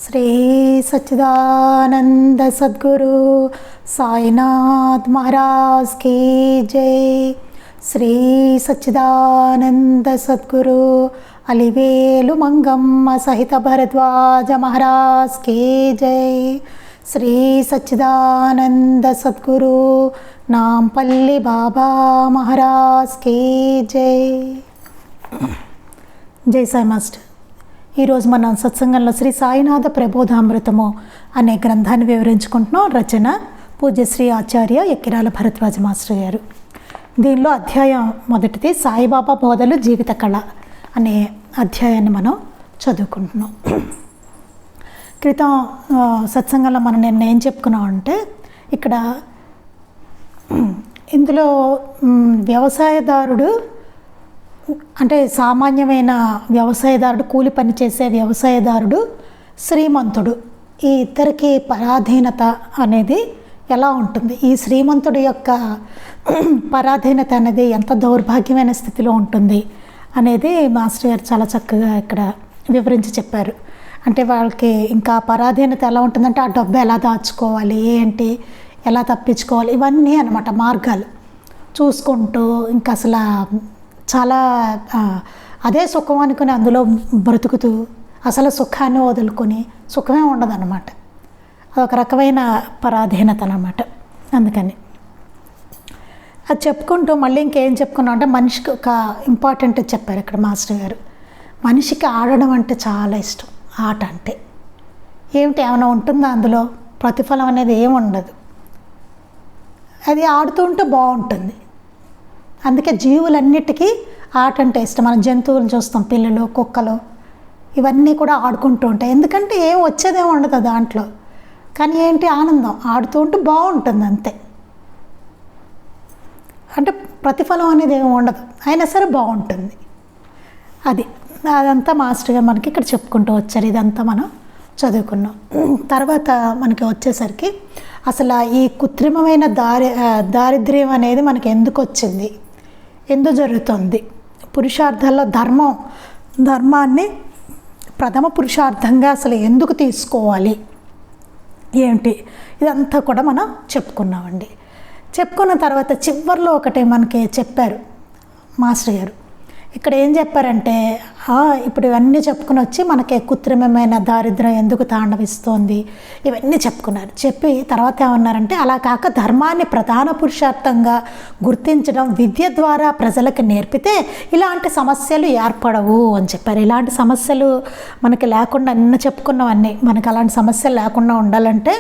Shri Sachchidananda Sadhguru Sainath Maharaj key జై. శ్రీ సచ్చిదానంద సద్గురు అలివేలు మంగమ్మ సహిత Bharadwaj Maharaj key జై. శ్రీ సచ్చిదానంద సద్గురు నాంపల్లి బాబా మహారాజ్ కీ జై. జై సాయి మాస్టర్. ఈరోజు మనం సత్సంగంలో శ్రీ సాయినాథ ప్రబోధామృతము అనే గ్రంథాన్ని వివరించుకుంటున్నాం. రచన పూజ్యశ్రీ ఆచార్య ఎక్కిరాల భరద్వాజ మాస్టర్ గారు. దీనిలో అధ్యాయం మొదటిది సాయిబాబా బోధలు జీవిత కళ అనే అధ్యాయాన్ని మనం చదువుకుంటున్నాం. క్రితం సత్సంగంలో మనం నిన్న ఏం చెప్పుకున్నాం అంటే, ఇక్కడ ఇందులో వ్యవసాయదారుడు అంటే సామాన్యమైన వ్యవసాయదారుడు, కూలి పని చేసే వ్యవసాయదారుడు, శ్రీమంతుడు, ఈ ఇద్దరికి పరాధీనత అనేది ఎలా ఉంటుంది, ఈ శ్రీమంతుడి యొక్క పరాధీనత అనేది ఎంత దౌర్భాగ్యమైన స్థితిలో ఉంటుంది అనేది మాస్టర్ గారు చాలా చక్కగా ఇక్కడ వివరించి చెప్పారు. అంటే వాళ్ళకి ఇంకా పరాధీనత ఎలా ఉంటుందంటే, ఆ డబ్బు ఎలా దాచుకోవాలి, ఏంటి, ఎలా తప్పించుకోవాలి, ఇవన్నీ అన్నమాట మార్గాలు చూసుకుంటూ ఇంకా అసలు చాలా అదే సుఖం అనుకుని అందులో బ్రతుకుతూ అసలు సుఖాన్ని వదులుకొని సుఖమే ఉండదన్నమాట. అదొక రకమైన పరాధీనత అన్నమాట. అందుకని అది చెప్పుకుంటూ మళ్ళీ ఇంకేం చెప్పుకున్నాం అంటే, మనిషికి ఒక ఇంపార్టెంట్ చెప్పారు ఇక్కడ మాస్టర్ గారు. మనిషికి ఆడడం అంటే చాలా ఇష్టం. ఆట అంటే ఏమిటి, ఏమైనా ఉంటుందా అందులో, ప్రతిఫలం అనేది ఏమి ఉండదు. అది ఆడుతూ ఉంటే బాగుంటుంది. అందుకే జీవులన్నిటికీ ఆట అంటే ఇష్టం. మనం జంతువులు చూస్తాం, పిల్లలు, కుక్కలు, ఇవన్నీ కూడా ఆడుకుంటూ ఉంటాయి. ఎందుకంటే ఏం వచ్చేదేమో ఉండదు దాంట్లో, కానీ ఏంటి ఆనందం, ఆడుతూ ఉంటే బాగుంటుంది అంతే. అంటే ప్రతిఫలం అనేది ఏమి ఉండదు, అయినా సరే బాగుంటుంది. అదంతా మాస్టర్గా మనకి ఇక్కడ చెప్పుకుంటూ వచ్చారు. ఇదంతా మనం చదువుకున్నాం. తర్వాత మనకి వచ్చేసరికి అసలు ఈ కృత్రిమమైన దారిద్ర్యం అనేది మనకి ఎందుకు వచ్చింది, ఎందుకు జరుగుతుంది, పురుషార్థాల్లో ధర్మాన్ని ప్రథమ పురుషార్థంగా అసలు ఎందుకు తీసుకోవాలి, ఏమిటి, ఇదంతా కూడా మనం చెప్పుకున్నామండి. చెప్పుకున్న తర్వాత చివరిలో ఒకటి మనకి చెప్పారు మాస్టర్ గారు. ఇక్కడ ఏం చెప్పారంటే, ఇప్పుడు ఇవన్నీ చెప్పుకుని వచ్చి మనకి కృత్రిమమైన దారిద్ర్యం ఎందుకు తాండవిస్తోంది, ఇవన్నీ చెప్పుకున్నారు. చెప్పి తర్వాత ఏమన్నారంటే, అలా కాక ధర్మాన్ని ప్రధాన పురుషార్థంగా గుర్తించడం విద్య ద్వారా ప్రజలకు నేర్పితే ఇలాంటి సమస్యలు ఏర్పడవు అని చెప్పారు. ఇలాంటి సమస్యలు మనకి లేకుండా, నిన్న చెప్పుకున్నవన్నీ మనకి అలాంటి సమస్యలు లేకుండా ఉండాలంటే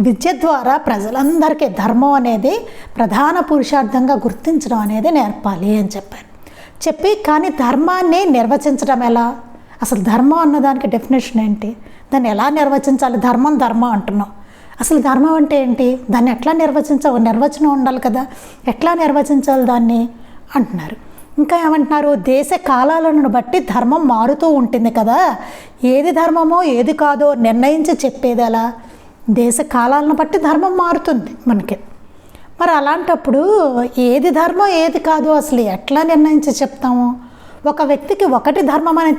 విద్య ద్వారా ప్రజలందరికీ ధర్మం అనేది ప్రధాన పురుషార్థంగా గుర్తించడం అనేది నేర్పాలి అని చెప్పి కానీ ధర్మాన్ని నిర్వచించడం ఎలా, అసలు ధర్మం అన్నదానికి డెఫినేషన్ ఏంటి, దాన్ని ఎలా నిర్వచించాలి, ధర్మం అంటున్నాం, అసలు ధర్మం అంటే ఏంటి, దాన్ని ఎట్లా నిర్వచనం ఉండాలి కదా, ఎట్లా నిర్వచించాలి దాన్ని అంటున్నారు. ఇంకా ఏమంటున్నారు, దేశ కాలాలను బట్టి ధర్మం మారుతూ ఉంటుంది కదా, ఏది ధర్మమో ఏది కాదో నిర్ణయించి చెప్పేది ఎలా, దేశ కాలాలను బట్టి ధర్మం మారుతుంది మనకి. మరి అలాంటప్పుడు ఏది ధర్మం ఏది కాదు అసలు ఎట్లా నిర్ణయించి చెప్తాము, ఒక వ్యక్తికి ఒకటి ధర్మం అని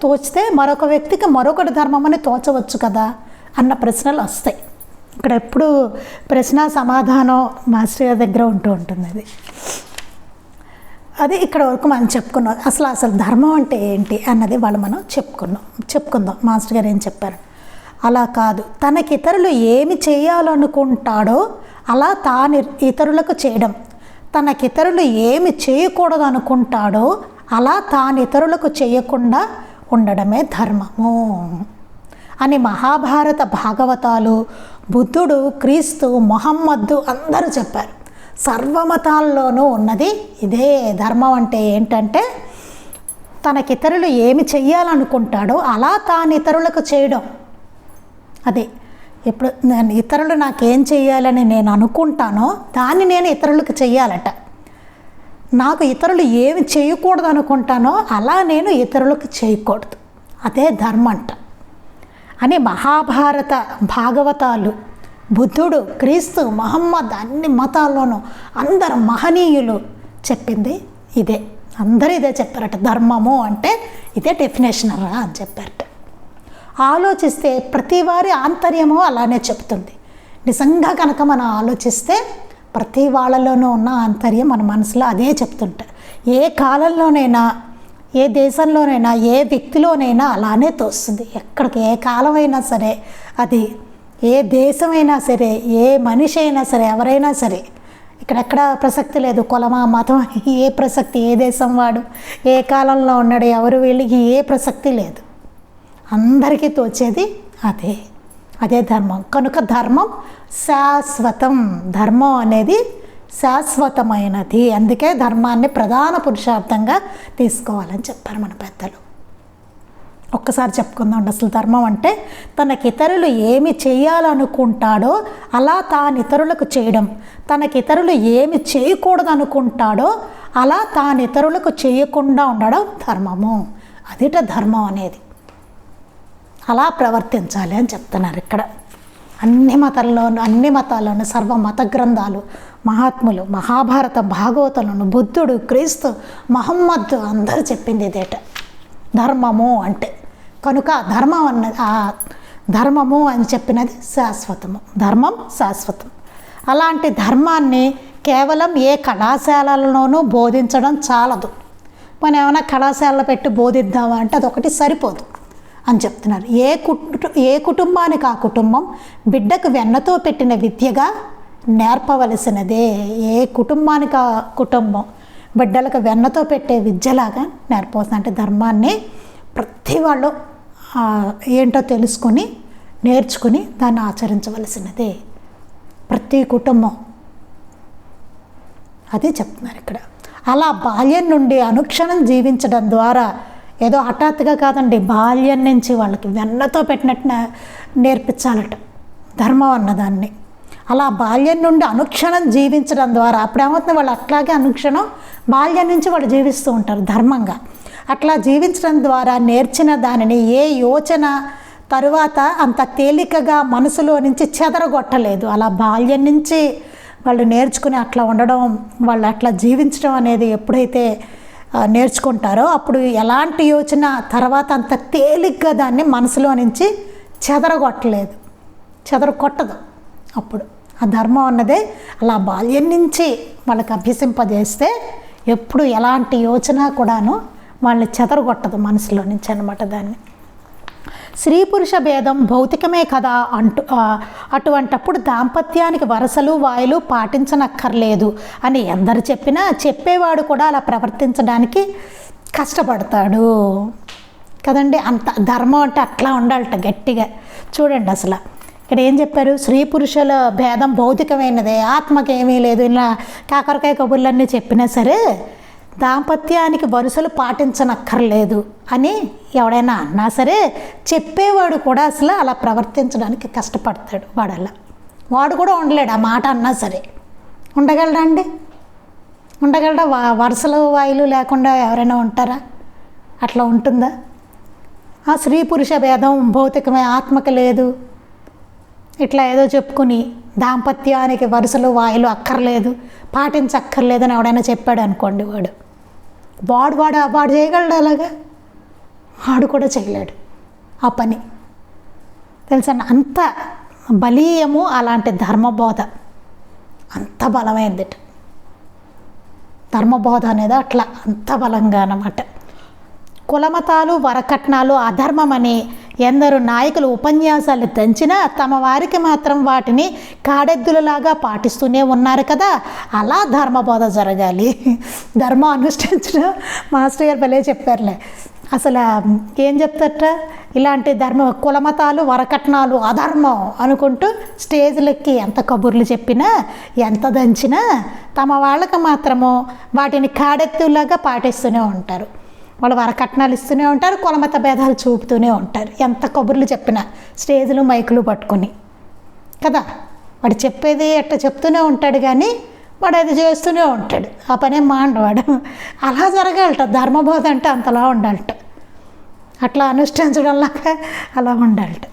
తోచితే మరొక వ్యక్తికి మరొకటి ధర్మం అని తోచవచ్చు కదా అన్న ప్రశ్నలు వస్తాయి. ఇక్కడ ఎప్పుడు ప్రశ్న సమాధానం మాస్టర్ గారి దగ్గర ఉంటూ ఉంటుంది. అది ఇక్కడ వరకు మనం చెప్పుకున్నాం. అసలు ధర్మం అంటే ఏంటి అన్నది వాళ్ళు మనం చెప్పుకుందాం. మాస్టర్ గారు ఏం చెప్పారు, అలా కాదు, తనకి ఇతరులు ఏమి చేయాలనుకుంటాడో అలా తాను ఇతరులకు చేయడం, తనకితరులు ఏమి చేయకూడదు అనుకుంటాడో అలా తాను ఇతరులకు చేయకుండా ఉండడమే ధర్మము అని మహాభారత భాగవతాలు, బుద్ధుడు, క్రీస్తు, మొహమ్మద్దు అందరూ చెప్పారు. సర్వమతాల్లోనూ ఉన్నది ఇదే. ధర్మం అంటే ఏంటంటే తనకితరులు ఏమి చెయ్యాలనుకుంటాడో అలా తాను ఇతరులకు చేయడం. అదే ఇప్పుడు ఇతరులు నాకేం చెయ్యాలని నేను అనుకుంటానో దాన్ని నేను ఇతరులకు చెయ్యాలట. నాకు ఇతరులు ఏమి చేయకూడదు అనుకుంటానో అలా నేను ఇతరులకు చేయకూడదు, అదే ధర్మంట అని మహాభారత భాగవతాలు, బుద్ధుడు, క్రీస్తు, మహమ్మద్ అన్ని మతాల్లోనూ అందరు మహనీయులు చెప్పింది ఇదే. అందరూ ఇదే చెప్పారట, ధర్మము అంటే ఇదే డెఫినేషన్ అని చెప్పారట. ఆలోచిస్తే ప్రతి వారి ఆంతర్యము అలానే చెప్తుంది. నిజంగా కనుక మనం ఆలోచిస్తే ప్రతి వాళ్ళలోనూ ఉన్న ఆంతర్యం మన మనసులో అదే చెప్తుంటారు. ఏ కాలంలోనైనా, ఏ దేశంలోనైనా, ఏ వ్యక్తిలోనైనా అలానే తోస్తుంది. ఎక్కడికి ఏ కాలమైనా సరే, అది ఏ దేశమైనా సరే, ఏ మనిషి అయినా సరే, ఎవరైనా సరే, ఇక్కడెక్కడ ప్రసక్తి లేదు. కులమా, మతం, ఏ ప్రసక్తి, ఏ దేశం వాడు, ఏ కాలంలో ఉన్నాడు, ఎవరు, వీళ్ళకి ఏ ప్రసక్తి లేదు. అందరికీ తోచేది అదే ధర్మం. కనుక ధర్మం శాశ్వతం. ధర్మం అనేది శాశ్వతమైనది. అందుకే ధర్మాన్ని ప్రధాన పురుషార్థంగా తీసుకోవాలని చెప్పారు మన పెద్దలు. ఒక్కసారి చెప్పుకుందాం. అసలు ధర్మం అంటే తనకి ఇతరులు ఏమి చేయాలనుకుంటాడో అలా తాను ఇతరులకు చేయడం, తనకి ఇతరులు ఏమి చేయకూడదు అనుకుంటాడో అలా తాను ఇతరులకు చేయకుండా ఉండడం ధర్మము. అదిట ధర్మం అనేది. అలా ప్రవర్తించాలి అని చెప్తున్నారు ఇక్కడ. అన్ని మతాల్లోనూ సర్వ మత గ్రంథాలు, మహాత్ములు, మహాభారత, భాగవతంలోను, బుద్ధుడు, క్రీస్తు, మహమ్మద్ అందరూ చెప్పింది ఇదేట ధర్మము అంటే. కనుక ధర్మము అని చెప్పినది శాశ్వతము. ధర్మం శాశ్వతం. అలాంటి ధర్మాన్ని కేవలం ఏ కళాశాలలోనూ బోధించడం చాలదు. మనం ఏమైనా కళాశాలలో పెట్టి బోధిద్దామా అంటే అదొకటి సరిపోదు అని చెప్తున్నారు. ఏ కుటుంబానికి ఆ కుటుంబం బిడ్డకు వెన్నతో పెట్టిన విద్యగా నేర్పవలసినదే. ఏ కుటుంబానికి ఆ కుటుంబం బిడ్డలకు వెన్నతో పెట్టే విద్యలాగా నేర్పవలసిన. అంటే ధర్మాన్ని ప్రతి వాళ్ళు ఏంటో తెలుసుకొని నేర్చుకుని దాన్ని ఆచరించవలసినదే ప్రతి కుటుంబం. అది చెప్తున్నారు ఇక్కడ. అలా బాల్యం నుండి అనుక్షణం జీవించడం ద్వారా, ఏదో హఠాత్తుగా కాదండి, బాల్యం నుంచి వాళ్ళకి వెన్నతో పెట్టినట్టు నేర్పించాలట ధర్మం అన్నదాన్ని. అలా బాల్యం నుండి అనుక్షణం జీవించడం ద్వారా అప్పుడేమవుతుంది, వాళ్ళు అట్లాగే అనుక్షణం బాల్యం నుంచి వాళ్ళు జీవిస్తూ ఉంటారు ధర్మంగా. అట్లా జీవించడం ద్వారా నేర్చిన దానిని ఏ యోచన తరువాత అంత తేలికగా మనసులో నుంచి చెదరగొట్టలేదు. అలా బాల్యం నుంచి వాళ్ళు నేర్చుకుని అట్లా ఉండడం, వాళ్ళు అట్లా జీవించడం అనేది ఎప్పుడైతే నేర్చుకుంటారో అప్పుడు ఎలాంటి యోచన తర్వాత అంత తేలిగ్గా దాన్ని మనసులో నుంచి చెదరగొట్టదు. అప్పుడు ఆ ధర్మం అన్నదే అలా బాల్యం నుంచి వాళ్ళకి అభ్యసింపజేస్తే ఎప్పుడు ఎలాంటి యోచన కూడాను వాళ్ళని చెదరగొట్టదు మనసులో నుంచి అన్నమాట. దాన్ని స్త్రీ పురుష భేదం భౌతికమే కదా అటువంటప్పుడు దాంపత్యానికి వరసలు వాయులు పాటించనక్కర్లేదు అని ఎందరు చెప్పినా చెప్పేవాడు కూడా అలా ప్రవర్తించడానికి కష్టపడతాడు కదండి. అంత ధర్మం అంటే అట్లా ఉండాలట గట్టిగా. చూడండి అసలు ఇక్కడ ఏం చెప్పారు, స్త్రీ పురుషుల భేదం భౌతికమైనదే, ఆత్మకేమీ లేదు, ఇలా కాకరకాయ కబుర్లన్నీ చెప్పినా సరే దాంపత్యానికి వరుసలు పాటించనక్కర్లేదు అని ఎవడైనా అన్నా సరే చెప్పేవాడు కూడా అసలు అలా ప్రవర్తించడానికి కష్టపడతాడు. వాడు కూడా ఉండలేడు. ఆ మాట అన్నా సరే ఉండగలడా అండి? ఉండగలడా? వరుసలు వాయులు లేకుండా ఎవరైనా ఉంటారా? అట్లా ఉంటుందా? ఆ స్త్రీ పురుష భేదం భౌతికమే, ఆత్మకి లేదు, ఇట్లా ఏదో చెప్పుకుని దాంపత్యానికి వరుసలు వాయులు అక్కర్లేదు, పాటించక్కర్లేదని ఎవడైనా చెప్పాడు అనుకోండి, వాడు చేయగలడు అలాగా? వాడు కూడా చేయలేడు ఆ పని. తెలుసా? అంత బలీయము అలాంటి ధర్మబోధ, అంత బలమైంది ధర్మబోధ అనేది. అట్లా అంత బలంగా అన్నమాట. కులమతాలు వరకట్నాలు అధర్మమని ఎందరు నాయకులు ఉపన్యాసాలు దంచినా తమ వారికి మాత్రం వాటిని కాడెద్దులలాగా పాటిస్తూనే ఉన్నారు కదా. అలా ధర్మబోధ జరగాలి. ధర్మం అనుష్ఠించడం మాస్టర్ గారు భలే చెప్పారులే. అసలు ఏం చెప్తారట, ఇలాంటి కులమతాలు వరకట్నాలు అధర్మం అనుకుంటూ స్టేజ్లకి ఎంత కబుర్లు చెప్పినా ఎంత దంచినా తమ వాళ్ళకి మాత్రము వాటిని కాడెత్తులాగా పాటిస్తూనే ఉంటారు. వాళ్ళు వరకట్నాలు ఇస్తూనే ఉంటారు, కులమత భేదాలు చూపుతూనే ఉంటారు. ఎంత కబుర్లు చెప్పినా స్టేజ్లు మైకులు పట్టుకొని కదా. వాడు చెప్పేది ఎట్లా చెప్తూనే ఉంటాడు కానీ వాడు అది చేస్తూనే ఉంటాడు. ఆ పనే మాండవాడు. అలా జరగాలట ధర్మబోధ అంటే, అంతలా ఉండాలట. అట్లా అనుష్ఠించడంలాగా అలా ఉండాలట.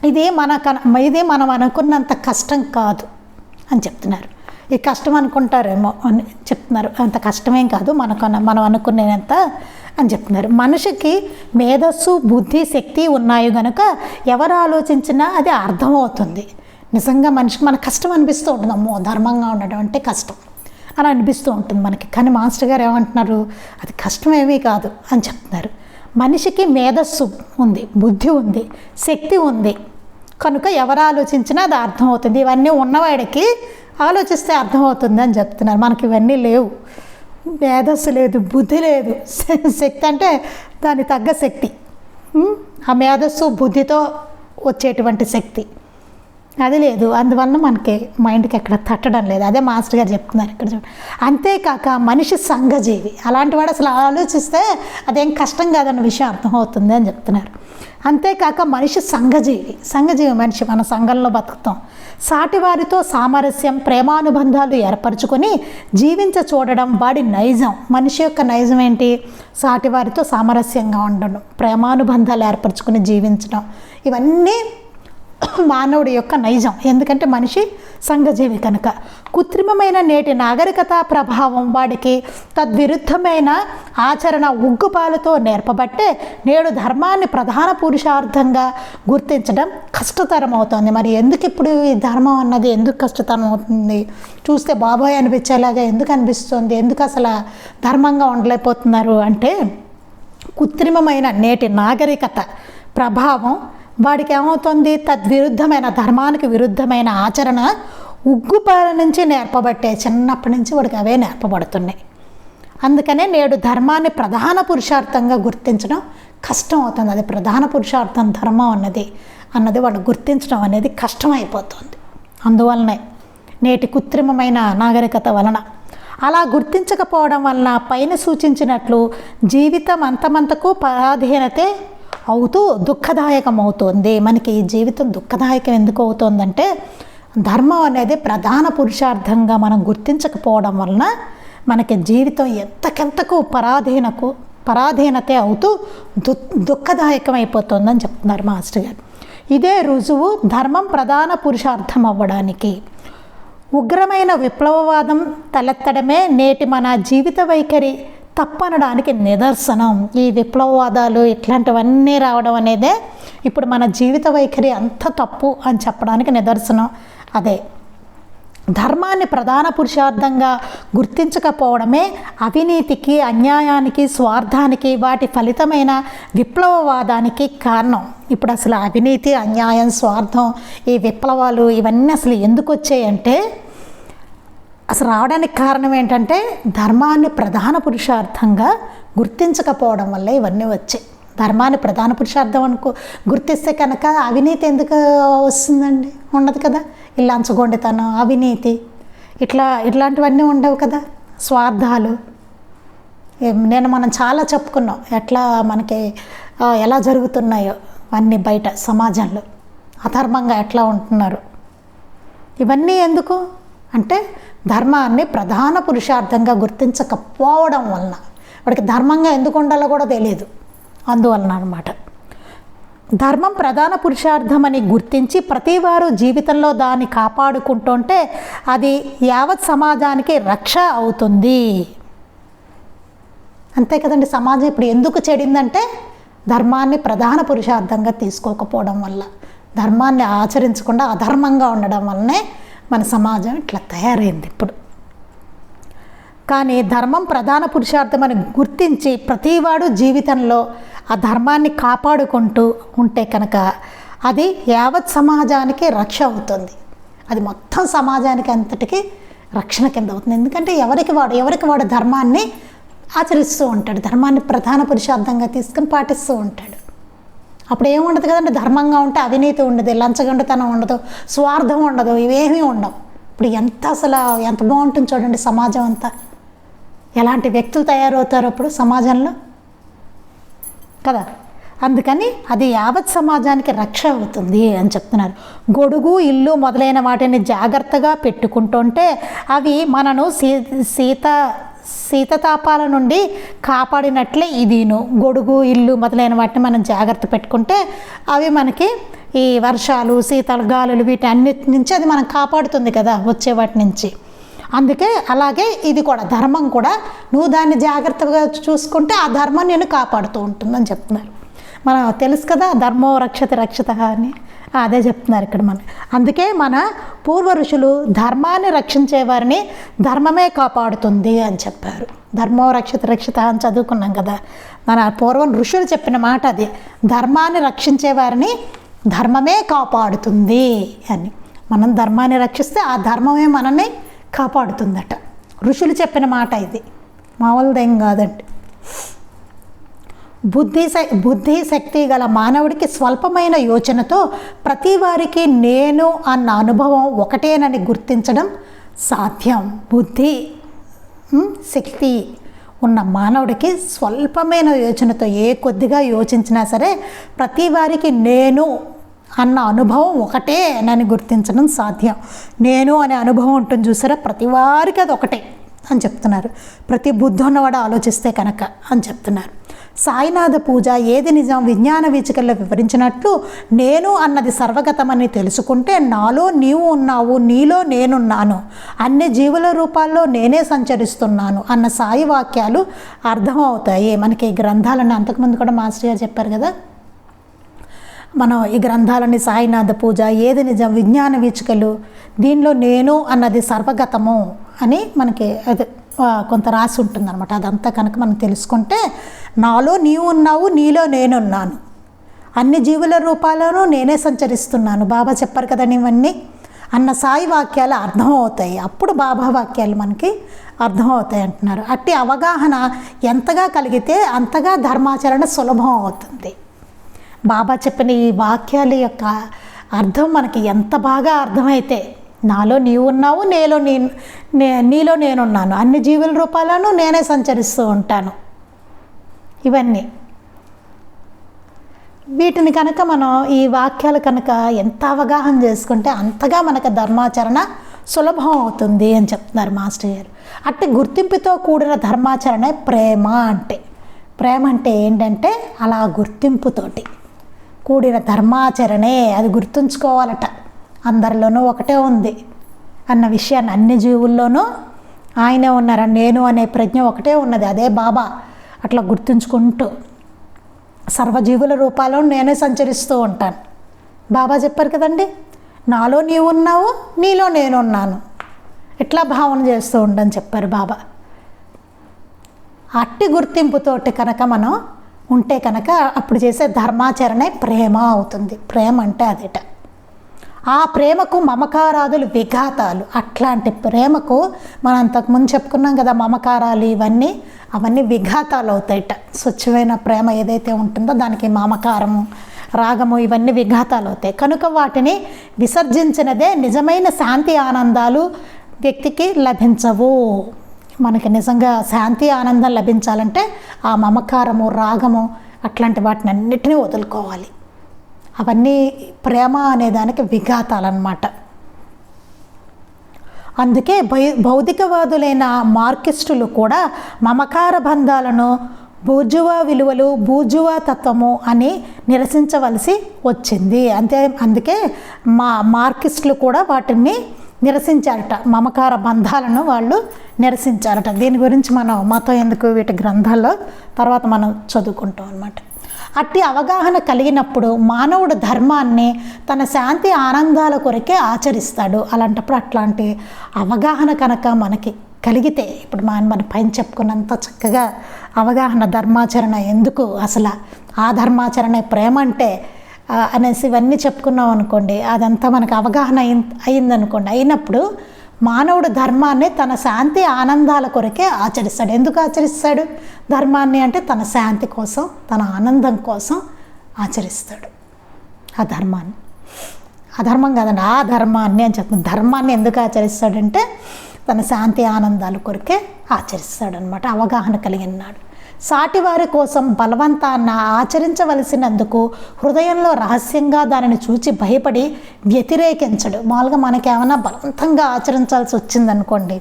ఇది మనం అనుకున్నంత కష్టం కాదు అని చెప్తున్నారు. ఈ కష్టం అనుకుంటారేమో అని చెప్తున్నారు. అంత కష్టమేం కాదు, మనం అనుకునేంత అని చెప్తున్నారు. మనిషికి మేధస్సు, బుద్ధి, శక్తి ఉన్నాయి కనుక ఎవరు ఆలోచించినా అది అర్థమవుతుంది. నిజంగా మనిషికి మన కష్టం అనిపిస్తూ ఉంటుంది, అమ్మో ధర్మంగా ఉండడం అంటే కష్టం అని అనిపిస్తూ ఉంటుంది మనకి. కానీ మాస్టర్ గారు ఏమంటున్నారు, అది కష్టమేమీ కాదు అని చెప్తున్నారు. మనిషికి మేధస్సు ఉంది, బుద్ధి ఉంది, శక్తి ఉంది కనుక ఎవరు ఆలోచించినా అది అర్థమవుతుంది. ఇవన్నీ ఉన్నవాడికి ఆలోచిస్తే అర్థమవుతుంది అని చెప్తున్నారు. మనకి ఇవన్నీ లేవు, మేధస్సు లేదు, బుద్ధి లేదు, శక్తి అంటే దాని తగ్గ శక్తి, ఆ మేధస్సు బుద్ధితో వచ్చేటువంటి శక్తి అది లేదు. అందువల్ల మనకి మైండ్కి ఎక్కడ తట్టడం లేదు. అదే మాస్టర్ గారు చెప్తున్నారు ఇక్కడ చూడండి. అంతేకాక మనిషి సంఘజీవి, అలాంటి వాడు అసలు ఆలోచిస్తే అదేం కష్టం కాదన్న విషయం అర్థమవుతుంది అని చెప్తున్నారు. అంతేకాక మనిషి సంఘజీవి మనిషి, మన సంఘంలో బతుకుతాం. సాటివారితో సామరస్యం, ప్రేమానుబంధాలు ఏర్పరచుకొని జీవించ చూడడం వాడి నైజం. మనిషి యొక్క నైజం ఏంటి? సాటివారితో సామరస్యంగా ఉండడం, ప్రేమానుబంధాలు ఏర్పరచుకొని జీవించడం, ఇవన్నీ మానవుడి యొక్క నైజం. ఎందుకంటే మనిషి సంఘజీవి కనుక. కృత్రిమమైన నేటి నాగరికత ప్రభావం వాడికి తద్విరుద్ధమైన ఆచరణ ఉగ్గుపాలతో నేర్పబట్టే నేడు ధర్మాన్ని ప్రధాన పురుషార్థంగా గుర్తించడం కష్టతరం అవుతుంది. మరి ఎందుకు ఇప్పుడు ఈ ధర్మం అన్నది ఎందుకు కష్టతరం అవుతుంది? చూస్తే బాబాయ్ అనిపించేలాగా ఎందుకు అనిపిస్తుంది? ఎందుకు అసలు ధర్మంగా ఉండలేకపోతున్నారు అంటే, కృత్రిమమైన నేటి నాగరికత ప్రభావం వాడికి ఏమవుతుంది? తద్విరుద్ధమైన, ధర్మానికి విరుద్ధమైన ఆచరణ ఉగ్గుపాల నుంచి నేర్పబట్టే, చిన్నప్పటి నుంచి వాడికి అవే నేర్పబడుతున్నాయి. అందుకనే నేడు ధర్మాన్ని ప్రధాన పురుషార్థంగా గుర్తించడం కష్టం అవుతుంది. అది ప్రధాన పురుషార్థం ధర్మం అన్నది వాడు గుర్తించడం అనేది కష్టమైపోతుంది. అందువలనే నేటి కృత్రిమమైన నాగరికత వలన అలా గుర్తించకపోవడం వలన పైన సూచించినట్లు జీవితం అంతమంతకు పరాధీనతే అవుతూ దుఃఖదాయకం అవుతుంది. మనకి ఈ జీవితం దుఃఖదాయకం ఎందుకు అవుతుందంటే, ధర్మం అనేది ప్రధాన పురుషార్థంగా మనం గుర్తించకపోవడం వలన మనకి జీవితం ఎంతకెంతకు పరాధీనతే అవుతూ దుఃఖదాయకం అయిపోతుందని చెప్తున్నారు మాస్టర్ గారు. ఇదే రుజువు ధర్మం ప్రధాన పురుషార్థం అవ్వడానికి. ఉగ్రమైన విప్లవవాదం తలెత్తడమే నేటి మన జీవిత వైఖరి తప్పనడానికి నిదర్శనం. ఈ విప్లవవాదాలు ఇట్లాంటివన్నీ రావడం అనేదే ఇప్పుడు మన జీవిత వైఖరి అంత తప్పు అని చెప్పడానికి నిదర్శనం. అదే ధర్మాన్ని ప్రధాన పురుషార్థంగా గుర్తించకపోవడమే అవినీతికి, అన్యాయానికి, స్వార్థానికి, వాటి ఫలితమైన విప్లవవాదానికి కారణం. ఇప్పుడు అసలు అవినీతి, అన్యాయం, స్వార్థం, ఈ విప్లవాలు ఇవన్నీ అసలు ఎందుకు వచ్చాయంటే, అసలు రావడానికి కారణం ఏంటంటే ధర్మాన్ని ప్రధాన పురుషార్థంగా గుర్తించకపోవడం వల్ల ఇవన్నీ వచ్చాయి. ధర్మాన్ని ప్రధాన పురుషార్థం గుర్తిస్తే కనుక అవినీతి ఎందుకు వస్తుందండి? ఉండదు కదా. ఈ లంచగొండితనం, అవినీతి ఇట్లాంటివన్నీ ఉండవు కదా. స్వార్థాలు మనం చాలా చెప్పుకున్నాం, ఎట్లా మనకి ఎలా జరుగుతున్నాయో అన్నీ బయట సమాజంలో అధర్మంగా ఎట్లా ఉంటున్నారు. ఇవన్నీ ఎందుకు అంటే ధర్మాన్ని ప్రధాన పురుషార్థంగా గుర్తించకపోవడం వలన. వాడికి ధర్మంగా ఎందుకు ఉండాలో కూడా తెలియదు, అందువలన అన్నమాట. ధర్మం ప్రధాన పురుషార్థమని గుర్తించి ప్రతివారు జీవితంలో దాన్ని కాపాడుకుంటుంటే అది యావత్ సమాజానికి రక్ష అవుతుంది. అంతే కదండి. సమాజం ఇప్పుడు ఎందుకు చెడిందంటే ధర్మాన్ని ప్రధాన పురుషార్థంగా తీసుకోకపోవడం వల్ల, ధర్మాన్ని ఆచరించకుండా అధర్మంగా ఉండడం వల్లనే మన సమాజం ఇట్లా తయారైంది ఇప్పుడు. కానీ ధర్మం ప్రధాన పురుషార్థం అని గుర్తించి ప్రతివాడు జీవితంలో ఆ ధర్మాన్ని కాపాడుకుంటూ ఉంటే కనుక అది యావత్ సమాజానికి రక్ష అవుతుంది. అది మొత్తం సమాజానికి అంతటికి రక్షణ కింద అవుతుంది. ఎందుకంటే ఎవరికి వాడు ధర్మాన్ని ఆచరిస్తూ ఉంటాడు, ధర్మాన్ని ప్రధాన పురుషార్థంగా తీసుకుని పాటిస్తూ ఉంటాడు. అప్పుడు ఏముండదు కదండి. ధర్మంగా ఉంటే అవినీతి ఉండదు, లంచగొండితనం ఉండదు, స్వార్థం ఉండదు, ఇవేమీ ఉండవు. ఇప్పుడు ఎంత బాగుంటుంది చూడండి సమాజం అంతా. ఎలాంటి వ్యక్తులు తయారవుతారు అప్పుడు సమాజంలో కదా. అందుకని అది యావత్ సమాజానికి రక్ష అవుతుంది అని చెప్తున్నారు. గొడుగు, ఇల్లు మొదలైన వాటిని జాగ్రత్తగా పెట్టుకుంటుంటే అవి మనను శీతతాపాల నుండి కాపాడినట్లే ఇదిను. గొడుగు, ఇల్లు మొదలైన వాటిని మనం జాగ్రత్త పెట్టుకుంటే అవి మనకి ఈ వర్షాలు, శీతల గాలులు వీటన్నిటి నుంచి అది మనం కాపాడుతుంది కదా, వచ్చే వాటి నుంచి. అందుకే అలాగే ఇది కూడా ధర్మం కూడా నువ్వు దాన్ని జాగ్రత్తగా చూసుకుంటే ఆ ధర్మం నేను కాపాడుతూ ఉంటుందని చెప్తున్నారు. మనం తెలుసు కదా, ధర్మో రక్షతి రక్షిత అని, అదే చెప్తున్నారు ఇక్కడ మన. అందుకే మన పూర్వ ఋషులు ధర్మాన్ని రక్షించే వారిని ధర్మమే కాపాడుతుంది అని చెప్పారు. ధర్మో రక్షతి రక్షిత అని చదువుకున్నాం కదా, మన పూర్వం ఋషులు చెప్పిన మాట అది. ధర్మాన్ని రక్షించే వారిని ధర్మమే కాపాడుతుంది అని. మనం ధర్మాన్ని రక్షిస్తే ఆ ధర్మమే మనల్ని కాపాడుతుందట. ఋషులు చెప్పిన మాట ఇది, మామూలుదేం కాదండి. బుద్ధి శక్తి గల మానవుడికి స్వల్పమైన యోచనతో ప్రతి వారికి నేను అన్న అనుభవం ఒకటేనని గుర్తించడం సాధ్యం. బుద్ధి శక్తి ఉన్న మానవుడికి స్వల్పమైన యోచనతో కొద్దిగా యోచించినా సరే ప్రతి వారికి నేను అన్న అనుభవం ఒకటే అని గుర్తించడం సాధ్యం. నేను అనే అనుభవం ఉంటుంది చూసారా, ప్రతి వారికి అది ఒకటే అని చెప్తున్నారు. ప్రతి బుద్ధి ఉన్నవాడు ఆలోచిస్తే కనుక అని చెప్తున్నారు. సాయినాథ పూజ ఏది నిజం విజ్ఞాన వీచికల్లో వివరించినట్లు నేను అన్నది సర్వగతమని తెలుసుకుంటే నాలో నీవు ఉన్నావు, నీలో నేనున్నాను, అన్ని జీవుల రూపాల్లో నేనే సంచరిస్తున్నాను అన్న సాయి వాక్యాలు అర్థమవుతాయి మనకి. ఈ గ్రంథాలని అంతకుముందు కూడా మాస్టర్ గారు చెప్పారు కదా, మనం ఈ గ్రంథాలని సాయినాథ పూజ ఏది నిజం విజ్ఞాన వీచికలు దీనిలో నేను అన్నది సర్వగతము అని మనకి అది కొంత రాసి ఉంటుంది అనమాట. అదంతా కనుక మనం తెలుసుకుంటే నాలో నీవు ఉన్నావు, నీలో నేనున్నాను, అన్ని జీవుల రూపాలను నేనే సంచరిస్తున్నాను, బాబా చెప్పారు కదా ఇవన్నీ అన్న సాయి వాక్యాలు అర్థమవుతాయి. అప్పుడు బాబా వాక్యాలు మనకి అర్థమవుతాయి అంటున్నారు. అట్టి అవగాహన ఎంతగా కలిగితే అంతగా ధర్మాచరణ సులభం అవుతుంది. బాబా చెప్పిన ఈ వాక్యాల యొక్క అర్థం మనకి ఎంత బాగా అర్థమైతే, నాలో నీవు ఉన్నావు, నీలో నేనున్నాను, అన్ని జీవుల రూపాలను నేనే సంచరిస్తూ ఉంటాను, ఇవన్నీ వీటిని కనుక మనం ఈ వాక్యాలు కనుక ఎంత అవగాహన చేసుకుంటే అంతగా మనకు ధర్మాచరణ సులభం అవుతుంది అని చెప్తున్నారు మాస్టర్ గారు. అట్టి గుర్తింపుతో కూడిన ధర్మాచరణే ప్రేమ అంటే. ప్రేమ అంటే ఏంటంటే అలా గుర్తింపుతోటి కూడిన ధర్మాచరణే. అది గుర్తుంచుకోవాలట, అందరిలోనూ ఒకటే ఉంది అన్న విషయాన్ని, అన్ని జీవుల్లోనూ ఆయనే ఉన్నారు, నేను అనే ప్రజ్ఞ ఒకటే ఉన్నది, అదే బాబా. అట్లా గుర్తుంచుకుంటూ సర్వజీవుల రూపాల్లో నేనే సంచరిస్తూ ఉంటాను. బాబా చెప్పారు కదండి, నాలో నీవు ఉన్నావు, నీలో నేనున్నాను, ఇట్లా భావన చేస్తూ ఉండని చెప్పారు బాబా. అట్టి గుర్తింపుతోటి కనుక మనం ఉంటే కనుక అప్పుడు చేసే ధర్మాచరణే ప్రేమ అవుతుంది. ప్రేమ అంటే అదేట. ఆ ప్రేమకు మమకారాదులు విఘాతాలు. అట్లాంటి ప్రేమకు మనం అంతకుముందు చెప్పుకున్నాం కదా, మమకారాలు అవన్నీ విఘాతాలు అవుతాయిట. స్వచ్ఛమైన ప్రేమ ఏదైతే ఉంటుందో దానికి మమకారము, రాగము ఇవన్నీ విఘాతాలు అవుతాయి. కనుక వాటిని విసర్జించినదే నిజమైన శాంతి ఆనందాలు వ్యక్తికి లభించవు. మనకి నిజంగా శాంతి ఆనందం లభించాలంటే ఆ మమకారము, రాగము అట్లాంటి వాటిని అన్నిటినీ వదులుకోవాలి. అవన్నీ ప్రేమ అనేదానికి విఘాతాలన్నమాట. అందుకే భౌతికవాదులైన మార్కిస్టులు కూడా మమకార బంధాలను బూర్జువా విలువలు, బూర్జువా తత్వము అని నిరసించవలసి వచ్చింది. అందుకే మార్కిస్టులు కూడా వాటిని నిరసించారట, మమకార బంధాలను వాళ్ళు నిరసించారట. దీని గురించి మనం మతం ఎందుకు వీటి గ్రంథాల్లో తర్వాత మనం చదువుకుంటాం అన్నమాట. అట్టి అవగాహన కలిగినప్పుడు మానవుడు ధర్మాన్ని తన శాంతి ఆనందాల కొరకే ఆచరిస్తాడు. అలాంటప్పుడు అట్లాంటి అవగాహన కనుక మనకి కలిగితే, ఇప్పుడు మన పైన చెప్పుకున్నంత చక్కగా అవగాహన ధర్మాచరణ ఎందుకు, అసలు ఆ ధర్మాచరణ ప్రేమ అంటే అనేసి ఇవన్నీ చెప్పుకున్నాం అనుకోండి, అదంతా మనకు అవగాహన అయిందనుకోండి, అయినప్పుడు మానవుడు ధర్మాన్ని తన శాంతి ఆనందాల కొరకే ఆచరిస్తాడు. ఎందుకు ఆచరిస్తాడు ధర్మాన్ని అంటే తన శాంతి కోసం, తన ఆనందం కోసం ఆచరిస్తాడు ఆ ధర్మాన్ని. అధర్మం కాదండి, ఆ ధర్మాన్ని అని చెప్తుంది. ధర్మాన్ని ఎందుకు ఆచరిస్తాడంటే తన శాంతి ఆనందాల కొరకే ఆచరిస్తాడనమాట. అవగాహన కలిగినాడు. సాటివారి కోసం బలవంతాన్న ఆచరించవలసినందుకు హృదయంలో రహస్యంగా దానిని చూచి భయపడి వ్యతిరేకించడు. మామూలుగా మనకేమైనా బలవంతంగా ఆచరించాల్సి వచ్చిందనుకోండి,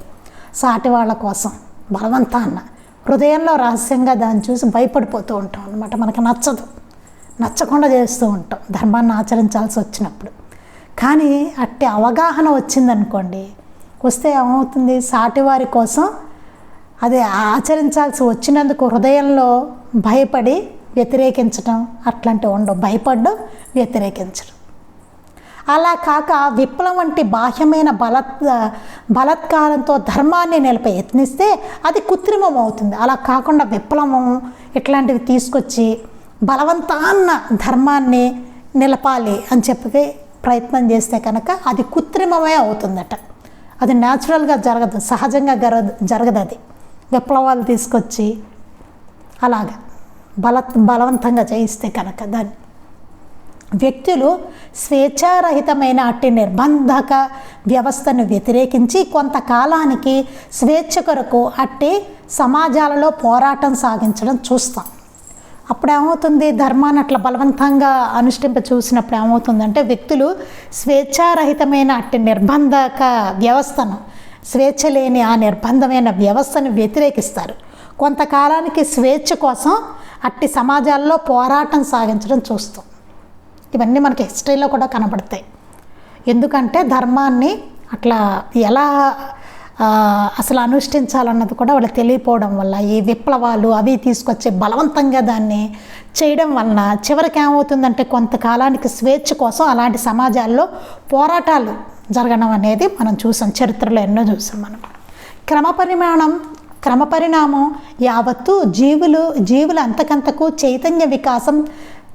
సాటి వాళ్ళ కోసం బలవంతాన్న హృదయంలో రహస్యంగా దాన్ని చూసి భయపడిపోతూ ఉంటాం అనమాట. మనకు నచ్చకుండా చేస్తూ ఉంటాం ధర్మాన్ని ఆచరించాల్సి వచ్చినప్పుడు. కానీ అట్టి అవగాహన వచ్చిందనుకోండి, వస్తే ఏమవుతుంది, సాటివారి కోసం అది ఆచరించాల్సి వచ్చినందుకు హృదయంలో భయపడి వ్యతిరేకించడం అట్లాంటివి ఉండవు. భయపడడం, వ్యతిరేకించడం. అలా కాక విప్లవం వంటి బాహ్యమైన బలత్కారంతో ధర్మాన్ని నిలిపే యత్నిస్తే అది కృత్రిమం అవుతుంది. అలా కాకుండా విప్లవం ఇట్లాంటివి తీసుకొచ్చి బలవంతాన్న ధర్మాన్ని నిలపాలి అని చెప్పి ప్రయత్నం చేస్తే కనుక అది కృత్రిమమే అవుతుందట. అది న్యాచురల్గా జరగదు, సహజంగా జరగదు. అది విప్లవాలు తీసుకొచ్చి అలాగా బలవంతంగా చేయిస్తే కనుక దాన్ని వ్యక్తులు స్వేచ్ఛారహితమైన అట్టి నిర్బంధక వ్యవస్థను వ్యతిరేకించి కొంతకాలానికి స్వేచ్ఛ కొరకు అట్టి సమాజాలలో పోరాటం సాగించడం చూస్తాం. అప్పుడు ఏమవుతుంది, ధర్మాన్ని అట్లా బలవంతంగా అనుష్ఠింప చూసినప్పుడు ఏమవుతుందంటే వ్యక్తులు స్వేచ్ఛారహితమైన అట్టి నిర్బంధక వ్యవస్థను, స్వేచ్ఛ లేని ఆ నిర్బంధమైన వ్యవస్థను వ్యతిరేకిస్తారు. కొంతకాలానికి స్వేచ్ఛ కోసం అట్టి సమాజాల్లో పోరాటం సాగించడం చూస్తాం. ఇవన్నీ మనకి హిస్టరీలో కూడా కనబడతాయి. ఎందుకంటే ధర్మాన్ని అట్లా ఎలా అసలు అనుష్ఠించాలన్నది కూడా వాళ్ళకి తెలియపోవడం వల్ల ఈ విప్లవాలు అవి తీసుకొచ్చి బలవంతంగా దాన్ని చేయడం వలన చివరికి ఏమవుతుందంటే కొంతకాలానికి స్వేచ్ఛ కోసం అలాంటి సమాజాల్లో పోరాటాలు జరగడం అనేది మనం చూసాం, చరిత్రలో ఎన్నో చూసాం మనం. క్రమపరిణామం యావత్తు జీవులు అంతకంతకు చైతన్య వికాసం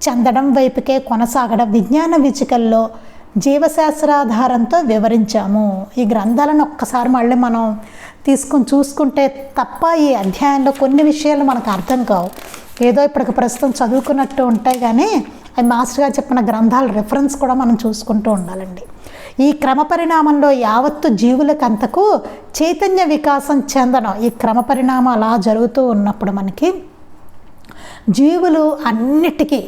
చెందడం వైపుకే కొనసాగడం విజ్ఞాన వీచికల్లో జీవశాస్త్రాధారంతో వివరించాము. ఈ గ్రంథాలను ఒక్కసారి మళ్ళీ మనం తీసుకొని చూసుకుంటే తప్ప ఈ అధ్యాయంలో కొన్ని విషయాలు మనకు అర్థం కావు. ఏదో ఇప్పటికి ప్రస్తుతం చదువుకున్నట్టు ఉంటాయి, కానీ అవి మాస్టర్ గారు చెప్పిన గ్రంథాల రెఫరెన్స్ కూడా మనం చూసుకుంటూ ఉండాలండి. ఈ క్రమపరిణామంలో యావత్తు జీవులకంతకు చైతన్య వికాసం చెందడం, ఈ క్రమపరిణామం అలా జరుగుతూ ఉన్నప్పుడు మనకి జీవులు అన్నిటికీ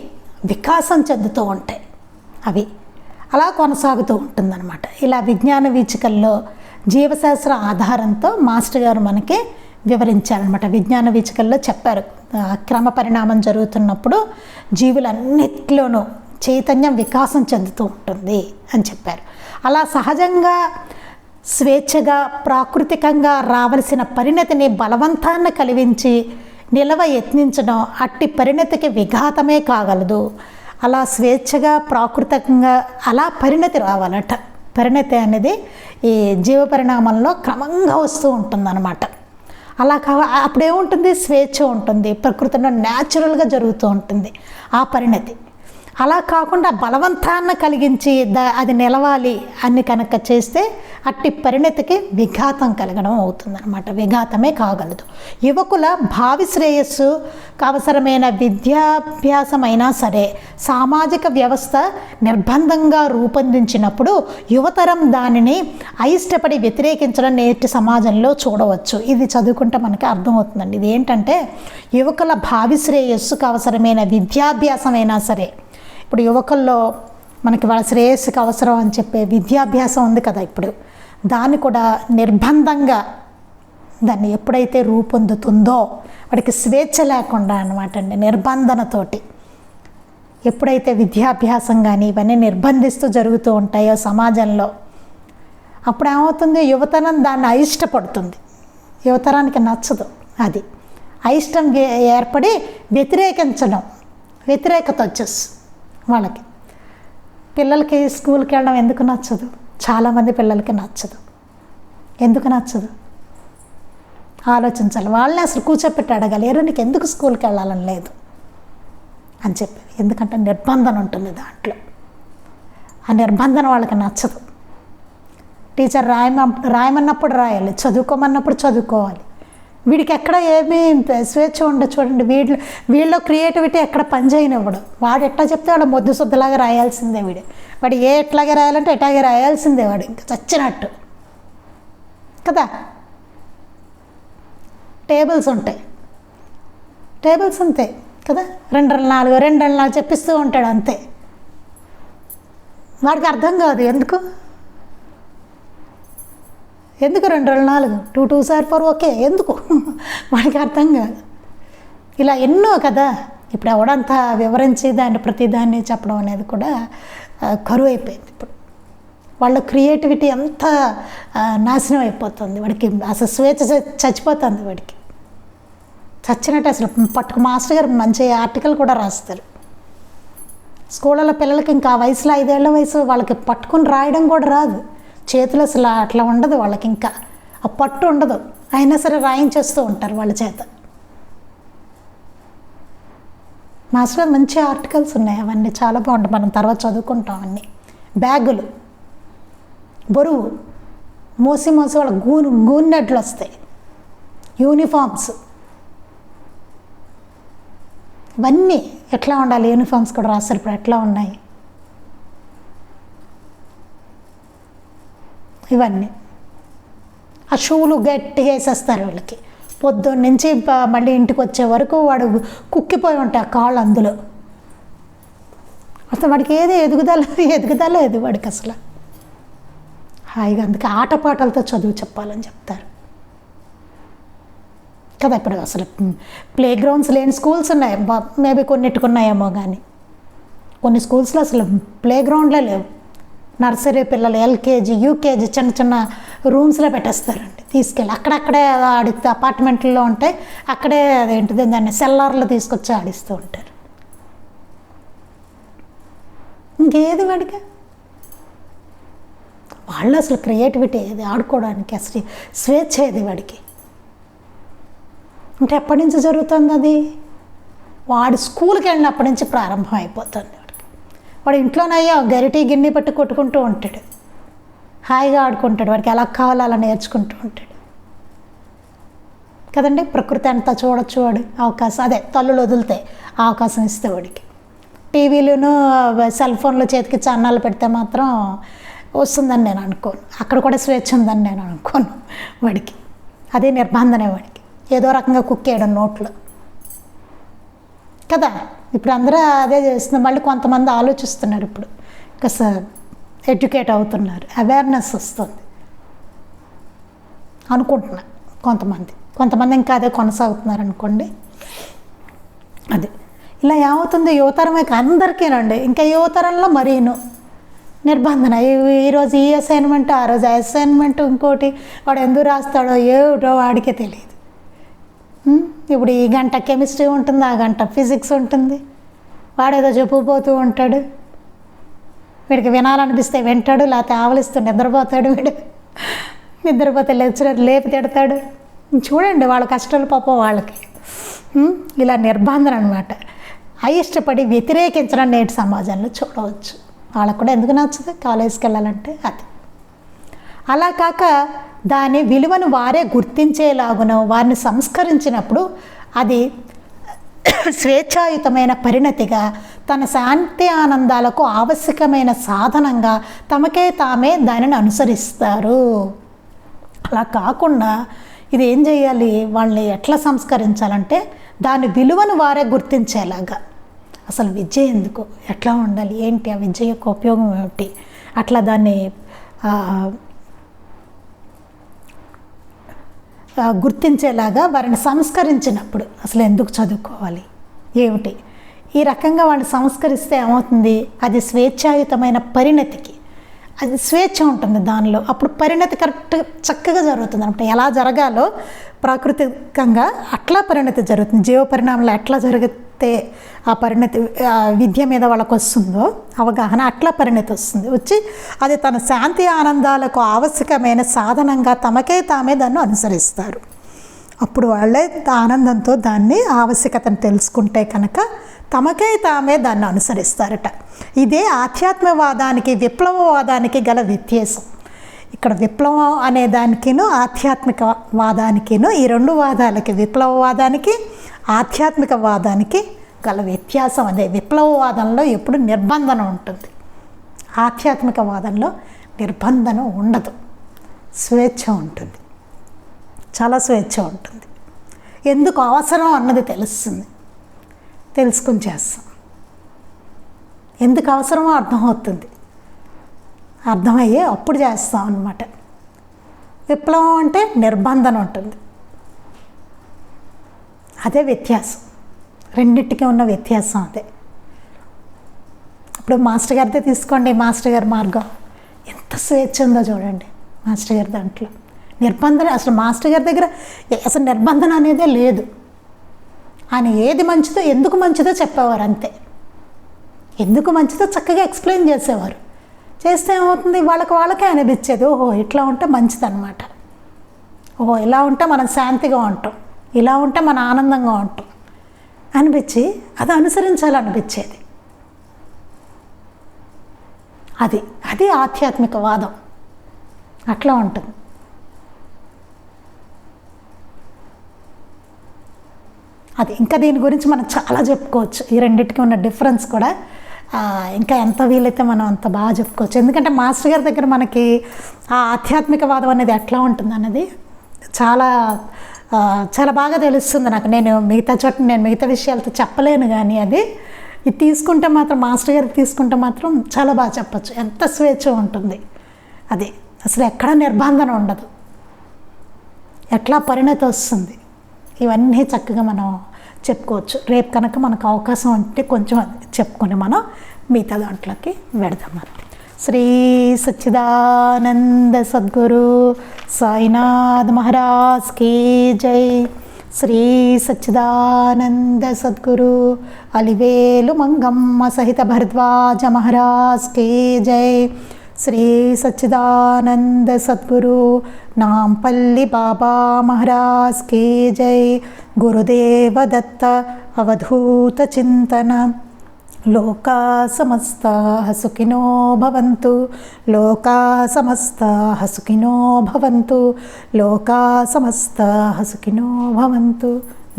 వికాసం చెందుతూ ఉంటాయి. అవి అలా కొనసాగుతూ ఉంటుందన్నమాట. ఇలా విజ్ఞాన వీచికల్లో జీవశాస్త్ర ఆధారంతో మాస్టర్ గారు మనకి వివరించారనమాట. విజ్ఞాన వీచికల్లో చెప్పారు, క్రమ పరిణామం జరుగుతున్నప్పుడు జీవులన్నిటిలోనూ చైతన్యం వికాసం చెందుతూ ఉంటుంది అని చెప్పారు. అలా సహజంగా స్వేచ్ఛగా ప్రాకృతికంగా రావలసిన పరిణతిని బలవంతాన్ని కలిగించి నిలవ యత్నించడం అట్టి పరిణతికి విఘాతమే కాగలదు. అలా స్వేచ్ఛగా ప్రాకృతికంగా అలా పరిణతి రావాలట. పరిణతి అనేది ఈ జీవ పరిణామంలో క్రమంగా వస్తూ ఉంటుందన్నమాట. అలా అప్పుడేముంటుంది, స్వేచ్ఛ ఉంటుంది, ప్రకృతిలో న్యాచురల్గా జరుగుతూ ఉంటుంది ఆ పరిణతి. అలా కాకుండా బలవంతాన్ని కలిగించి అది నిలవాలి అని కనుక చేస్తే అట్టి పరిణతికి విఘాతం కలగడం అవుతుందన్నమాట. విఘాతమే కాగలదు. యువకుల భావి శ్రేయస్సుకు అవసరమైన విద్యాభ్యాసమైనా సరే సామాజిక వ్యవస్థ నిర్బంధంగా రూపొందించినప్పుడు యువతరం దానిని అయిష్టపడి వ్యతిరేకించడం నేటి సమాజంలో చూడవచ్చు. ఇది చదువుకుంటే మనకి అర్థమవుతుందండి. ఇది ఏంటంటే యువకుల భావి శ్రేయస్సుకు అవసరమైన విద్యాభ్యాసమైనా సరే, ఇప్పుడు యువకుల్లో మనకి వాళ్ళ శ్రేయస్సుకి అవసరం అని చెప్పే విద్యాభ్యాసం ఉంది కదా, ఇప్పుడు దాన్ని కూడా నిర్బంధంగా దాన్ని ఎప్పుడైతే రూపొందుతుందో వాడికి స్వేచ్ఛ లేకుండా అన్నమాట అండి, నిర్బంధనతోటి ఎప్పుడైతే విద్యాభ్యాసం కానీ ఇవన్నీ నిర్బంధిస్తూ జరుగుతూ ఉంటాయో సమాజంలో, అప్పుడు ఏమవుతుంది, యువతరం దాన్ని అయిష్టపడుతుంది. యువతరానికి నచ్చదు. అది అయిష్టం ఏర్పడి వ్యతిరేకత వచ్చేస్తుంది వాళ్ళకి. పిల్లలకి స్కూల్కి వెళ్ళడం ఎందుకు నచ్చదు? చాలామంది పిల్లలకి నచ్చదు. ఎందుకు నచ్చదు ఆలోచించాలి. వాళ్ళని అసలు కూర్చోపెట్టి అడగాలి, ఎర్ర నీకు ఎందుకు స్కూల్కి వెళ్ళాలని లేదు అని చెప్పి. ఎందుకంటే నిర్బంధన ఉంటుంది దాంట్లో. ఆ నిర్బంధన వాళ్ళకి నచ్చదు. టీచర్ రాయమన్నప్పుడు రాయాలి, చదువుకోమన్నప్పుడు చదువుకోవాలి. వీడికి ఎక్కడ ఏమీ స్వేచ్ఛ ఉండదు. చూడండి, వీళ్ళలో క్రియేటివిటీ ఎక్కడ పనిచేయనివ్వడు. వాడు ఎట్లా చెప్తే వాడు మొద్దు శుద్ధలాగా రాయాల్సిందే. వాడు ఎట్లాగే రాయాలంటే ఎట్లాగే రాయాల్సిందే. వాడు ఇంకా చచ్చినట్టు కదా. టేబుల్స్ ఉంటాయి, టేబుల్స్ అంతే కదా, 2-4 చెప్పిస్తూ ఉంటాడు అంతే. వాడికి అర్థం కాదు. ఎందుకు 2-4 2 2 4 ఓకే, ఎందుకు వాడికి అర్థం కాదు. ఇలా ఎన్నో కదా. ఇప్పుడు ఎవడంతా వివరించి ప్రతిదాన్ని చెప్పడం అనేది కూడా కరువు అయిపోయింది. ఇప్పుడు వాళ్ళ క్రియేటివిటీ అంతా నాశనం అయిపోతుంది. వాడికి అసలు స్వేచ్ఛ చచ్చిపోతుంది. వాడికి చచ్చినట్టు అసలు మాస్టర్ గారు మంచి ఆర్టికల్ కూడా రాస్తారు. స్కూళ్ళలో పిల్లలకి ఇంకా ఆ వయసులో 5 ఏళ్ల వయసు వాళ్ళకి పట్టుకుని రాయడం కూడా రాదు. చేతులు అసలు అట్లా ఉండదు వాళ్ళకి, ఇంకా ఆ పట్టు ఉండదు. అయినా సరే రాయించేస్తూ ఉంటారు వాళ్ళ చేత. మాస్టర్ గారు మంచి ఆర్టికల్స్ ఉన్నాయి, అవన్నీ చాలా బాగుంటాయి. మనం తర్వాత చదువుకుంటాం అన్నీ. బ్యాగులు బరువు మోసి వాళ్ళ గూనెట్లు వస్తాయి. యూనిఫామ్స్ ఇవన్నీ ఎట్లా ఉండాలి, యూనిఫామ్స్ కూడా రాస్తారు. ఇప్పుడు ఎట్లా ఉన్నాయి ఇవన్నీ. ఆ షూలు గట్టిగా వేసేస్తారు వాళ్ళకి. పొద్దున్న నుంచి మళ్ళీ ఇంటికి వచ్చే వరకు వాడు కుక్కిపోయి ఉంటాయి ఆ కాళ్ళు అందులో. అసలు వాడికి ఏది ఎదుగుదల ఏది వాడికి అసలు. హాయిగా అందుకే ఆటపాటలతో చదువు చెప్పాలని చెప్తారు కదా. ఇప్పుడు అసలు ప్లే గ్రౌండ్స్ లేని స్కూల్స్ ఉన్నాయి, మేబీ కొన్నిట్టుకున్నాయేమో, కానీ కొన్ని స్కూల్స్లో అసలు ప్లే గ్రౌండ్లే లేవు. నర్సరీ పిల్లలు ఎల్కేజీ యూకేజీ చిన్న చిన్న రూమ్స్లో పెట్టేస్తారండి తీసుకెళ్ళి. అక్కడక్కడే ఆడితే అపార్ట్మెంట్లో ఉంటాయి, అక్కడే అదేంటిది దాన్ని సెల్లార్లో తీసుకొచ్చి ఆడిస్తూ ఉంటారు. ఇంకేది వాడికి వాళ్ళు అసలు క్రియేటివిటీ ఏది, ఆడుకోవడానికి అసలు స్వేచ్ఛ ఏది వాడికి. అంటే ఎప్పటి నుంచి జరుగుతుంది అది? వాడు స్కూల్కి వెళ్ళినప్పటి నుంచి ప్రారంభం అయిపోతుంది వాడికి. వాడు ఇంట్లోనయ్యా గరిటి గిన్నె పట్టి కొట్టుకుంటూ ఉంటాడు, హాయిగా ఆడుకుంటాడు. వాడికి ఎలా కావాలో అలా నేర్చుకుంటూ ఉంటాడు కదండి. ప్రకృతి అంతా చూడొచ్చు వాడు. అవకాశం అదే తల్లులు వదులుతాయి అవకాశం ఇస్తే వాడికి. టీవీలను సెల్ ఫోన్లో చేతికి ఛానళ్ళు పెడితే మాత్రం వస్తుందని నేను అనుకోను. అక్కడ కూడా స్వేచ్ఛ ఉందని నేను అనుకోను వాడికి. అదే నిర్బంధనే వాడికి. ఏదో రకంగా కుక్కేయడం నోట్లో కదా. ఇప్పుడు అందరూ అదే చేస్తున్నారు. మళ్ళీ కొంతమంది ఆలోచిస్తున్నారు, ఇప్పుడు కాస్త ఎడ్యుకేట్ అవుతున్నారు, అవేర్నెస్ వస్తుంది అనుకుంటున్నా. కొంతమంది ఇంకా అదే కొనసాగుతున్నారు అనుకోండి. అది ఇలా ఏమవుతుంది, యువతరమే అందరికీనండి. ఇంకా యువతరంలో మరీను నిర్బంధన. ఈరోజు ఈ అసైన్మెంట్, ఆ రోజు అసైన్మెంట్, ఇంకోటి వాడు ఎందుకు రాస్తాడో ఏమిటో వాడికే తెలియదు. ఇప్పుడు ఈ గంట కెమిస్ట్రీ ఉంటుంది, ఆ గంట ఫిజిక్స్ ఉంటుంది. వాడేదో చెప్పుపోతూ ఉంటాడు. వీడికి వినాలనిపిస్తే వింటాడు, లేకపోతే ఆవలిస్తూ నిద్రపోతాడు. నిద్రపోతే లెక్చరర్ లేపి తిడతాడు. చూడండి వాళ్ళ కష్టాలు పాపం వాళ్ళకి. ఇలా నిర్బంధన అనమాట. అయిష్టపడి వ్యతిరేకించడం నేటి సమాజంలో చూడవచ్చు. వాళ్ళకు కూడా ఎందుకు నచ్చదు కాలేజీకి వెళ్ళాలంటే అది. అలా కాక దాని విలువను వారే గుర్తించేలాగున వారిని సంస్కరించినప్పుడు అది స్వేచ్ఛాయుతమైన పరిణతిగా, తన శాంతి ఆనందాలకు ఆవశ్యకమైన సాధనంగా తమకే తామే దానిని అనుసరిస్తారు. అలా కాకుండా ఇది ఏం చేయాలి, వాళ్ళని ఎట్లా సంస్కరించాలంటే దాని విలువను వారే గుర్తించేలాగా. అసలు విద్య ఎందుకు, ఎట్లా ఉండాలి, ఏంటి, ఆ విద్య యొక్క ఉపయోగం ఏమిటి, అట్లా దాన్ని గుర్తించేలాగా వారిని సంస్కరించినప్పుడు అసలు ఎందుకు చదువుకోవాలి, ఏమిటి, ఈ రకంగా వాడిని సంస్కరిస్తే ఏమవుతుంది, అది స్వేచ్ఛాయుతమైన పరిణతికి అది స్వేచ్ఛ ఉంటుంది దానిలో. అప్పుడు పరిణతి కరెక్ట్గా చక్కగా జరుగుతుంది అంటే ఎలా జరగాలో ప్రాకృతికంగా అట్లా పరిణతి జరుగుతుంది. జీవ పరిణామంలో ఎట్లా జరిగితే ఆ పరిణతి విద్య మీద వాళ్ళకు వస్తుందో అవగాహన, అట్లా పరిణతి వస్తుంది. వచ్చి అది తన శాంతి ఆనందాలకు ఆవశ్యకమైన సాధనంగా తమకే తామే దాన్ని అనుసరిస్తారు. అప్పుడు వాళ్ళే ఆనందంతో దాన్ని ఆవశ్యకతను తెలుసుకుంటే కనుక తమకే తామే దాన్ని అనుసరిస్తారట. ఇదే ఆధ్యాత్మవాదానికి విప్లవవాదానికి గల వ్యత్యాసం. ఇక్కడ విప్లవం అనే దానికిను ఆధ్యాత్మికవాదానికిను, ఈ రెండు వాదాలకి, విప్లవవాదానికి ఆధ్యాత్మికవాదానికి గల వ్యత్యాసం అదే. విప్లవవాదంలో ఎప్పుడు నిర్బంధన ఉంటుంది, ఆధ్యాత్మికవాదంలో నిర్బంధన ఉండదు, స్వేచ్ఛ ఉంటుంది, చాలా స్వేచ్ఛ ఉంటుంది. ఎందుకు అవసరం అన్నది తెలుస్తుంది, తెలుసుకుని చేస్తాం. ఎందుకు అవసరమో అర్థమవుతుంది, అర్థమయ్యే అప్పుడు చేస్తాం అన్నమాట. విప్లవం అంటే నిర్బంధన ఉంటుంది, అదే వ్యత్యాసం. రెండింటికి ఉన్న వ్యత్యాసం అదే. ఇప్పుడు మాస్టర్ గారితో తీసుకోండి, మాస్టర్ గారి మార్గం ఎంత స్వేచ్ఛ ఉందో చూడండి మాస్టర్ గారి దాంట్లో. నిర్బంధన అసలు మాస్టర్ గారి దగ్గర అసలు నిర్బంధన అనేదే లేదు. ఆయన ఏది మంచిదో ఎందుకు మంచిదో చెప్పేవారు అంతే. ఎందుకు మంచిదో చక్కగా ఎక్స్ప్లెయిన్ చేసేవారు. చేస్తే ఏమవుతుంది, వాళ్ళకే అనిపించేది ఓహో ఇట్లా ఉంటే మంచిదన్నమాట, ఓహో ఇలా ఉంటే మనం శాంతిగా ఉంటాం, ఇలా ఉంటే మనం ఆనందంగా ఉంటాం అనిపించి అది అనుసరించాలనిపించేది. అది ఆధ్యాత్మికవాదం అట్లా ఉంటుంది. అది ఇంకా దీని గురించి మనం చాలా చెప్పుకోవచ్చు. ఈ రెండింటికి ఉన్న డిఫరెన్స్ కూడా ఇంకా ఎంత వీలైతే మనం అంత బాగా చెప్పుకోవచ్చు. ఎందుకంటే మాస్టర్ గారి దగ్గర మనకి ఆ ఆధ్యాత్మికవాదం అనేది ఎట్లా ఉంటుంది అన్నది చాలా చాలా బాగా తెలుస్తుంది నాకు. నేను మిగతా విషయాలతో చెప్పలేను, కానీ ఇది తీసుకుంటే మాత్రం మాస్టర్ గారికి తీసుకుంటే మాత్రం చాలా బాగా చెప్పచ్చు. ఎంత స్వేచ్ఛ ఉంటుంది, అది అసలు ఎక్కడ నిర్బంధన ఉండదు, ఎట్లా పరిణతి వస్తుంది, ఇవన్నీ చక్కగా మనం చెప్పుకోవచ్చు. రేపు కనుక మనకు అవకాశం ఉంటే కొంచెం చెప్పుకొని మనం మిగతా దాంట్లోకి వెడదాం. మనం శ్రీ సచ్చిదానంద సద్గురు సాయినాథ్ మహారాజ్ కీ జై. శ్రీ సచ్చిదానంద సద్గురు అలివేలు మంగమ్మ సహిత భరద్వాజ మహారాజ్ కీ జై. శ్రీ సచ్చిదానంద సద్గురు నాంపల్లి బాబా మహారాజ్ కీ జై. గురుదేవ దత్త అవధూత చింతన. లోకా సమస్తాః సుఖినో భవంతు. లోకా సమస్తాః సుఖినో భవంతు. లోకా సమస్తాః సుఖినో భవంతు.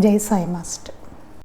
జై సాయి మాస్టర్.